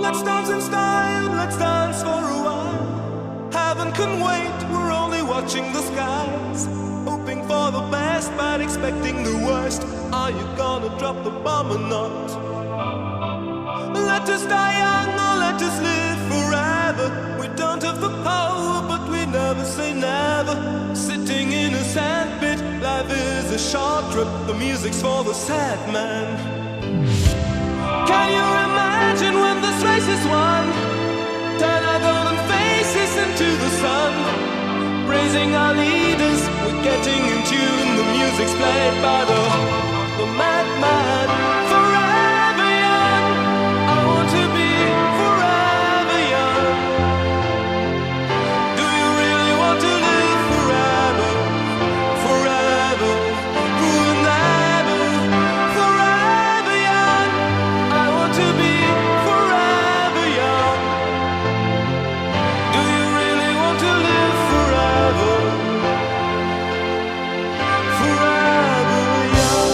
Let's dance in style, let's dance for a while. Heaven can wait, we're only watching the skies. Hoping for the best, but expecting the worst. Are you gonna drop the bomb or not? Let us die young or let us live forever. We don't have the power, but we never say never. Sitting in a sandpit, life is a short trip. The music's for the sad man. Can you imagine when this race is won? Turn our golden faces into the sun. Praising our leaders, we're getting in tune. The music's played by the madman. Forever young, I want to be forever young. Do you really want to live forever? Forever, forever, forever young. I want to be forever young. Do you really want to live forever? Forever young.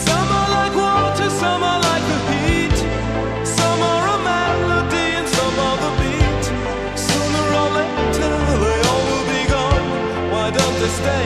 Some are like water, some are like the heat. Some are a melody and some are the beat. Sooner or later they all will be gone. Why don't they stay?